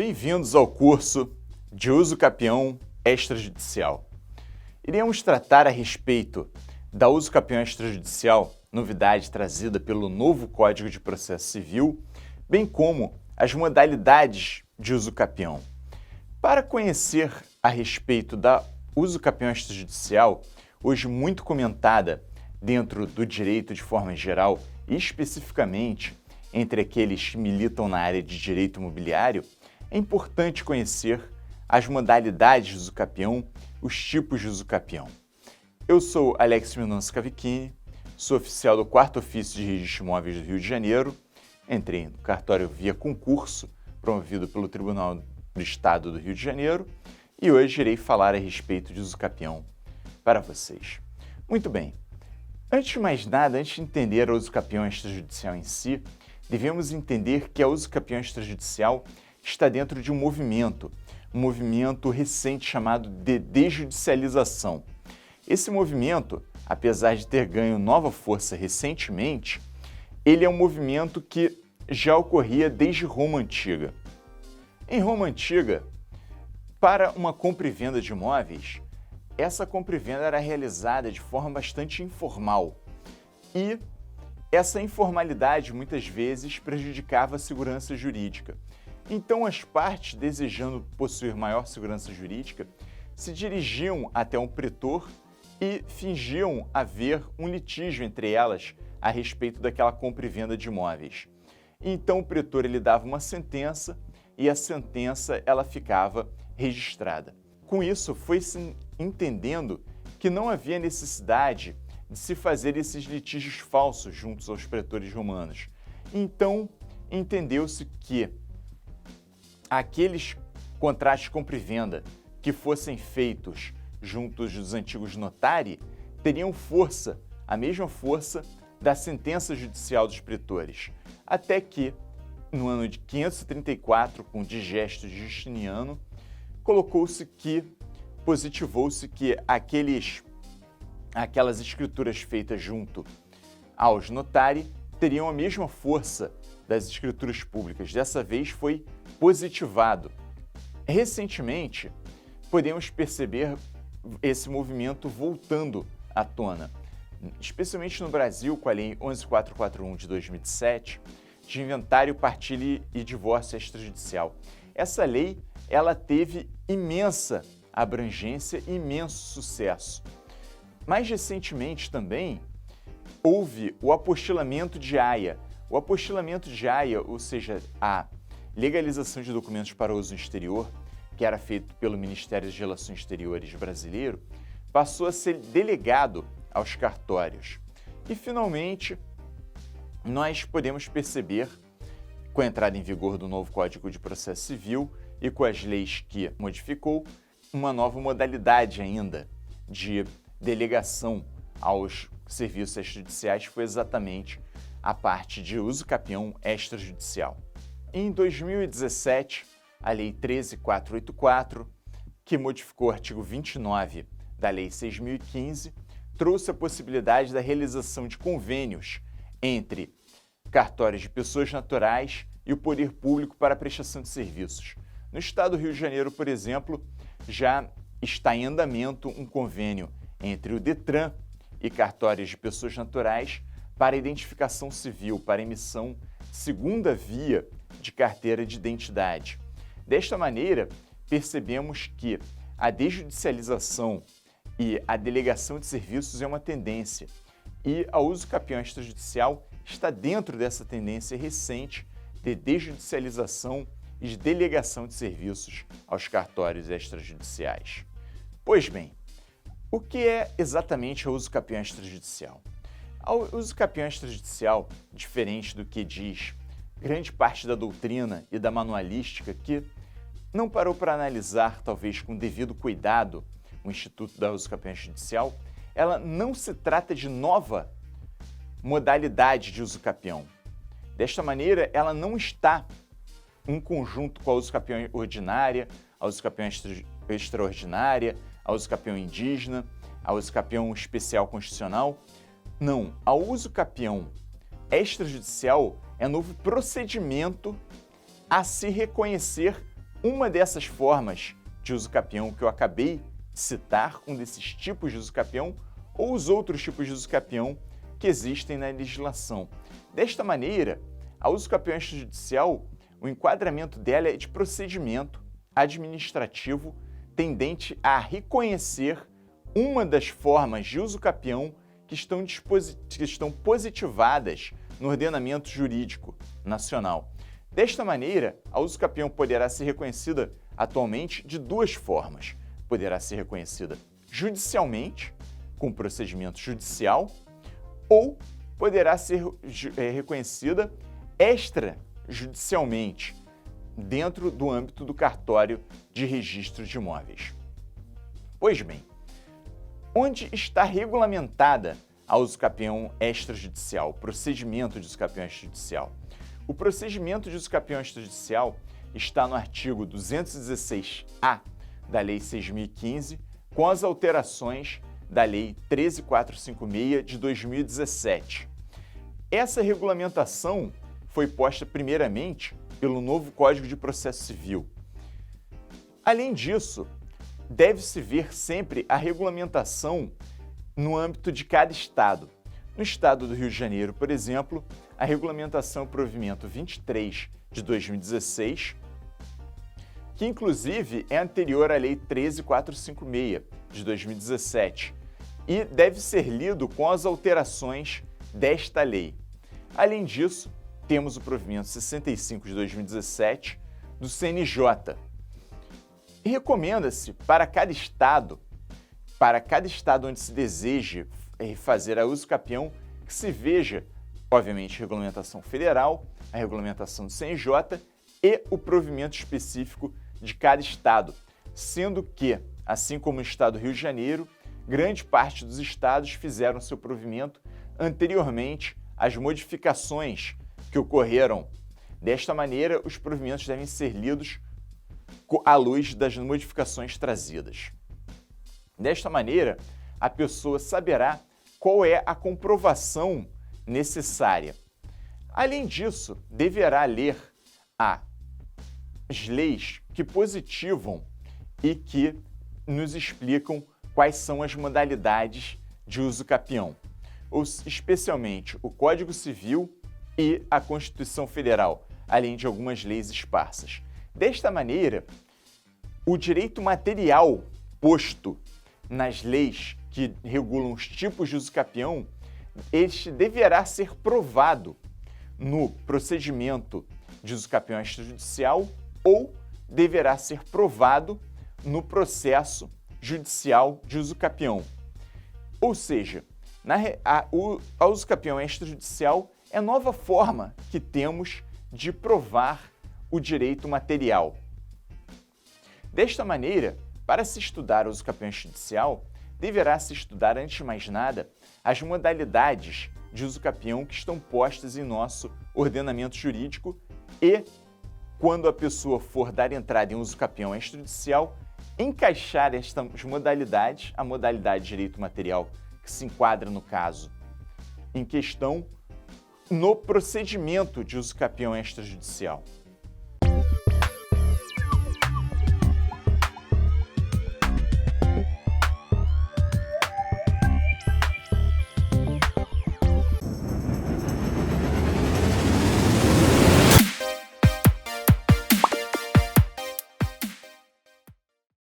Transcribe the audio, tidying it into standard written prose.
Bem-vindos ao curso de uso capião extrajudicial. Iremos tratar a respeito da uso capião extrajudicial, novidade trazida pelo novo Código de Processo Civil, bem como as modalidades de uso capião. Para conhecer a respeito da uso capião extrajudicial, hoje muito comentada dentro do direito de forma geral e especificamente entre aqueles que militam na área de direito imobiliário, é importante conhecer as modalidades de uso capião, os tipos de uso capião. Eu sou Alex Mendonça Cavicchini, sou oficial do 4º Ofício de Registro de Imóveis do Rio de Janeiro, entrei no cartório via concurso, promovido pelo Tribunal do Estado do Rio de Janeiro, e hoje irei falar a respeito de uso capião para vocês. Muito bem, antes de mais nada, antes de entender o uso capião extrajudicial em si, devemos entender que a uso capião extrajudicial está dentro de um movimento recente chamado de desjudicialização. Esse movimento, apesar de ter ganho nova força recentemente, ele é um movimento que já ocorria desde Roma Antiga. Em Roma Antiga, para uma compra e venda de imóveis, essa compra e venda era realizada de forma bastante informal e essa informalidade muitas vezes prejudicava a segurança jurídica. Então, as partes, desejando possuir maior segurança jurídica, se dirigiam até um pretor e fingiam haver um litígio entre elas a respeito daquela compra e venda de imóveis. Então, o pretor ele dava uma sentença e a sentença ela ficava registrada. Com isso, foi-se entendendo que não havia necessidade de se fazer esses litígios falsos juntos aos pretores romanos. Então, entendeu-se que aqueles contratos de compra e venda que fossem feitos juntos dos antigos notários teriam força, a mesma força da sentença judicial dos pretores, até que, no ano de 534, com o digesto de Justiniano, positivou-se que aquelas escrituras feitas junto aos notários teriam a mesma força das escrituras públicas. Dessa vez foi positivado. Recentemente, podemos perceber esse movimento voltando à tona, especialmente no Brasil, com a Lei 11.441 de 2007, de inventário, partilha e divórcio extrajudicial. Essa lei, ela teve imensa abrangência e imenso sucesso. Mais recentemente também, houve o apostilamento de Haia. O apostilamento de Haia, ou seja, a legalização de documentos para uso exterior, que era feito pelo Ministério das Relações Exteriores brasileiro, passou a ser delegado aos cartórios. E, finalmente, nós podemos perceber, com a entrada em vigor do novo Código de Processo Civil e com as leis que modificou, uma nova modalidade ainda de delegação aos serviços extrajudiciais foi exatamente a parte de uso capião extrajudicial. Em 2017, a Lei 13.484, que modificou o artigo 29 da Lei 6.015, trouxe a possibilidade da realização de convênios entre cartórios de pessoas naturais e o poder público para a prestação de serviços. No estado do Rio de Janeiro, por exemplo, já está em andamento um convênio entre o Detran e cartórios de pessoas naturais para identificação civil, para emissão de segunda via de carteira de identidade. Desta maneira, percebemos que a desjudicialização e a delegação de serviços é uma tendência e a uso capião extrajudicial está dentro dessa tendência recente de desjudicialização e de delegação de serviços aos cartórios extrajudiciais. Pois bem, o que é exatamente o uso capião extrajudicial? O uso capião extrajudicial, diferente do que diz grande parte da doutrina e da manualística, que não parou para analisar, talvez com devido cuidado, o Instituto da Uso Capião Extrajudicial, ela não se trata de nova modalidade de uso capião. Desta maneira, ela não está em conjunto com a uso capião ordinária, a uso capião extraordinária, a uso capião indígena, a uso capião especial constitucional. Não, a uso capião extrajudicial é novo procedimento a se reconhecer uma dessas formas de uso capião que eu acabei de citar, um desses tipos de uso capião, ou os outros tipos de uso capião que existem na legislação. Desta maneira, a uso capião extrajudicial, o enquadramento dela é de procedimento administrativo tendente a reconhecer uma das formas de uso capião que estão positivadas no ordenamento jurídico nacional. Desta maneira, a uso capião poderá ser reconhecida atualmente de duas formas. Poderá ser reconhecida judicialmente, com procedimento judicial, ou poderá ser reconhecida extrajudicialmente, dentro do âmbito do cartório de registro de imóveis. Pois bem, onde está regulamentada a uso capião extrajudicial, o procedimento de uso capião extrajudicial? O procedimento de uso capião extrajudicial está no artigo 216-A da Lei 6.015, com as alterações da Lei 13.456 de 2017. Essa regulamentação foi posta primeiramente pelo novo Código de Processo Civil. Além disso, deve-se ver sempre a regulamentação no âmbito de cada estado. No estado do Rio de Janeiro, por exemplo, a regulamentação é o provimento 23 de 2016, que inclusive é anterior à Lei 13.456 de 2017 e deve ser lido com as alterações desta lei. Além disso, temos o provimento 65 de 2017 do CNJ. E recomenda-se para cada estado onde se deseje fazer a uso capião, que se veja, obviamente, a regulamentação federal, a regulamentação do CNJ e o provimento específico de cada estado, sendo que, assim como no estado do Rio de Janeiro, grande parte dos estados fizeram seu provimento anteriormente às modificações que ocorreram. Desta maneira, os provimentos devem ser lidos à luz das modificações trazidas. Desta maneira, a pessoa saberá qual é a comprovação necessária. Além disso, deverá ler as leis que positivam e que nos explicam quais são as modalidades de uso capião, especialmente o Código Civil e a Constituição Federal, além de algumas leis esparsas. Desta maneira, o direito material posto nas leis que regulam os tipos de uso capião, este deverá ser provado no procedimento de uso capião extrajudicial ou deverá ser provado no processo judicial de uso capião. Ou seja, a uso capião extrajudicial é a nova forma que temos de provar o direito material. Desta maneira, para se estudar o uso capião extrajudicial, deverá se estudar, antes de mais nada, as modalidades de uso capião que estão postas em nosso ordenamento jurídico e, quando a pessoa for dar entrada em uso capião extrajudicial, encaixar estas modalidades, a modalidade de direito material que se enquadra no caso em questão, no procedimento de uso capião extrajudicial.